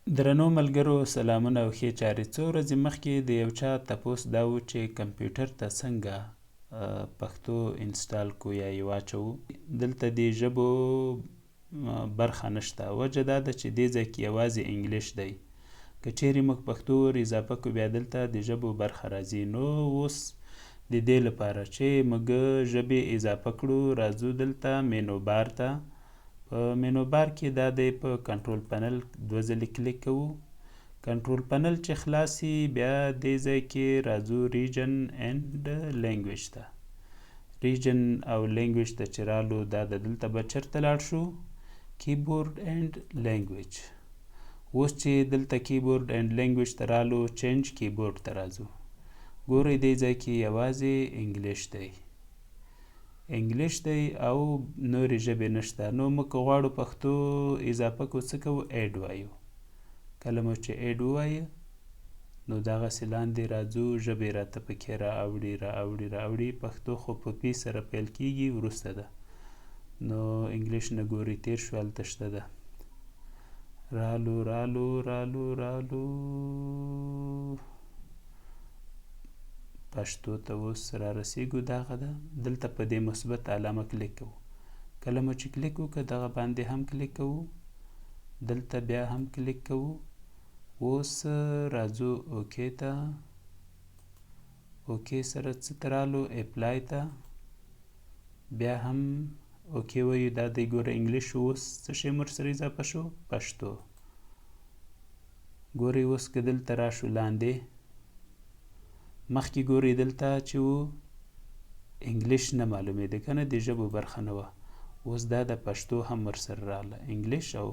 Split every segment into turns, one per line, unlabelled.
درنو ملګرو سلامونه او ښې چارې. څو ورځې مخکې د یو چا تپوس دا و چې کمپیوټر ته څنګه پښتو انسټال کو یا یې واچوو. دلته د ژبو برخه نشته. وجه دا ده چې دې ځای کې یوازې انګلیش دی. که چیرې موږ پښتو ور اضافه کړو بیا دلته د ژبو برخه راځي. نو اوس د دې لپاره چې موږ ژبې اضافه کړو راځو دلته مینو بار ته. په مینو بار کې دا دی په کنټرول پنل 2 ځلې کلیک کوو. کنټرول پنل چې خلاصي بیا دې ځای کې راځو ریجن اینډ لینګویج ته. ریجن او لینګویج ته چې رالو دا د دلته به چېرته لاړ شو؟ کیبورډ اینډ لینګویج. اوس چې دلته کیبورډ اینډ لینګویج ته رالو چینج کیبورډ ته راځو. ګورئ دې ځای کې یوازې انګلیش دی. انګلیش دی او نورې ژبې نشته. نو موږ که غواړو پښتو اضافه کړو څه کوو؟ ایډ وایو. کله مو چې ایډ ووایه نو دغسې لاندې راځو ژبې راته پکې راوړي. پښتو خو په پی سره پیل کیږي وروسته ده. نو انګلیش نه ګورئ تیر شو هلته شته ده. رالو پښتو ته اوس را رسیږو. دغه ده دلته په دې مثبت علامه کلیک کوو. کله مو چې کلیک وکړه دغه باندې هم کلیک کوو. دلته بیا هم کلیک کوو. اوس راځو اوکې ته. اوکې سره څه ته رالو؟ اپلای ته. بیا هم اوکې وایو. دا دی ګوره انګلیش شو. اوس څه شی مو ورسره اضافه شو؟ پښتو. ګورئ اوس که دلته راشو لاندې مخکې ګورئ دلته چې و انګلیش نه معلومېده که نه د ژبو برخه نه وه. اوس دا د پښتو هم ورسره راغله انګلیش. او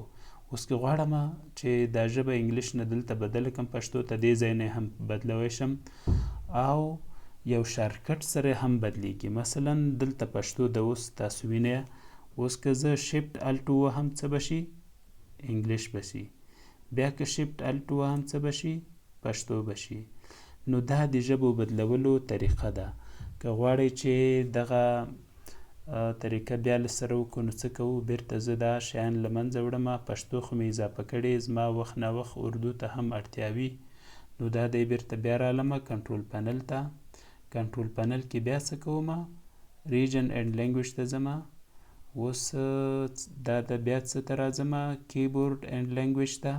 اوس که غواړم چې دا ژبه انګلیش نه دلته بدله کړم پښتو ته دې ځای نه هم بدلوی شم او یو شارټکټ سره هم بدلیږي. مثلا دلته پښتو د اوس تاسو وینئ. اوس که زه شفټ الټ ووهم څه به شي؟ انګلیش به شي. بیا که شفټ الټ ووهم څه به شي؟ پښتو به شي. نو دا د ژبو بدلولو طریقه ده. که غواړئ چې دغه طریقه بیا له سره وکړو نو څه کوو؟ بیرته زه دا شیان له منځه وړم. پښتو خو مې اضافه کړې. زما وخت ناوخت اردو ته هم اړتیا وي. نو دا دی بیرته بیا رالمه کنټرول پنل ته. کنټرول پنل کې بیا څه کوم؟ ریجن اینډ لینګویج ته ځم. اوس دا د بیا څه ته راځم؟ کیبورډ اینډ لینګویج ته.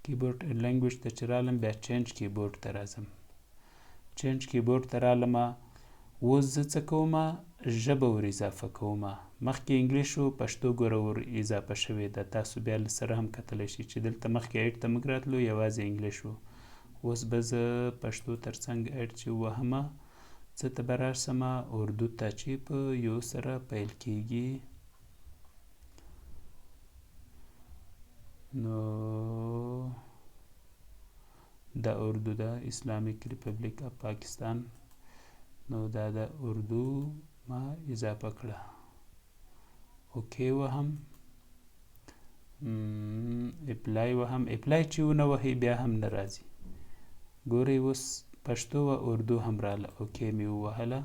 کیبورډ اینډ لینګویج ته چې رالم بیا چینج کیبورډ ته راځم. چینج کیبورډ ته رالمه. اوس زه څه کوم؟ ژبه ور اضافه کوم. مخکې انګلیش و پښتو ګوره ور اضافه شوې ده. تاسو بیا له سره هم کتلی شئ چې دلته مخکې ایډ ته موږ راتلو یوازې انګلیش و. اوس به زه پښتو تر څنګ ایډ چې ووهمه څه ته به راسمه؟ اردو ته چې په یو سره پیل کیږي. نو دا اردو ده اسلامیک ریپبلیک اف پاکستان. نو دا د اردو ما اضافه کړه. اوکې وهم. اپلای وهم. اپلای چې ونه وهئ بیا هم نه راځي. ګورئ اوس پښتو و اردو هم راله. اوکې مې ووهله.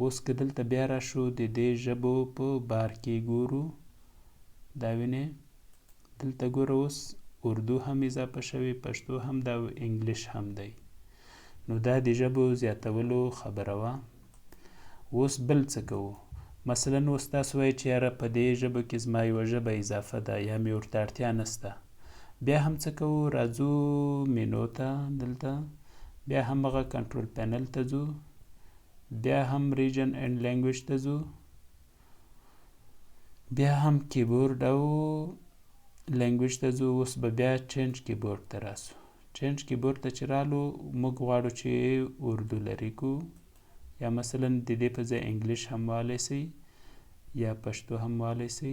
اوس که دلته بیا راشو د دې ژبو په بار کې ګورو دا وینئ دلته ګوره اوس اردو هم اضافه شوی پښتو هم ده او انګلیش هم دی. نو دا د ژبو زیاتولو خبره وه. اوس بل څه کوو؟ مثلا اوس تاسو وایئ چې یاره په دې ژبه کې زما یوه ژبه اضافه ده یا مې ورته اړتیا نشته. بیا هم څه کوو؟ راځو مینو ته. دلته بیا هم هغه کنټرول پینل ته ځو. بیا هم ریجن اینډ لینګویج ته ځو. بیا هم کیبورډ او لینګویج ته ځو. اوس به بیا چینج کیبورډ ته راسو. چینج کیبورډ ته چې رالو موږ غواړو چې اردو لرې کړو یا مثلا د دې په ځای انګلیش هم وهلی سئ یا پښتو هم وهلی سئ.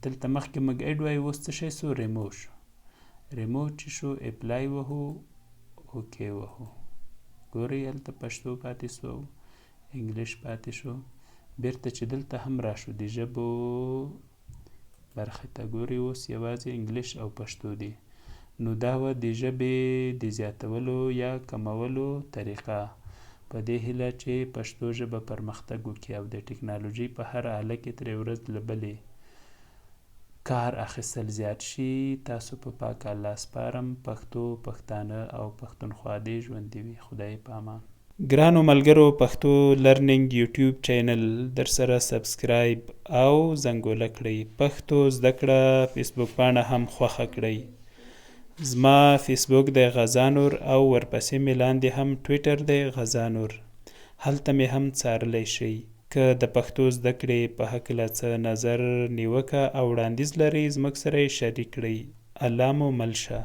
دلته مخکې موږ ایډ وایو. اوس څه شی سو؟ ریموو شو. ریموو چې شو اپلای وهو. اوکې وهو. ګورئ هلته پښتو پاتې سو انګلیش پاتې شو. بیرته چې دلته هم راشو د ژبو برخې ته ګورئ اوس یوازې انګلیش او پښتو دي. نو دا وه د ژبې د زیاتولو یا کمولو طریقه. په دې هیله چې پښتو ژبه پرمختګ وکړي او د ټکنالوژۍ په هر آله کې ترې ورځ له بلې کار اخیستل زیات شي. تاسو په پاک الله سپارم. پښتو، پښتانه او پښتونخوا دې ژوندي وي. خدای په امان. ګرانو ملګرو، پښتو لرننګ یوټیوب چینل در سره سبسکرایب او زنګوله کړئ. پښتو زده کړه فیسبوک پاڼه هم خوښه کړئ. زما فیسبوک دی غزانور او ورپسې مې لاندې هم ټویټر دی غزانور. هلته مې هم څارلی شئ. که د پښتو زده کړې په هکله څه نظر، نیوکه او وړاندیز لرئ، زموږ سره یې شریک کړئ. الله مو مل شه.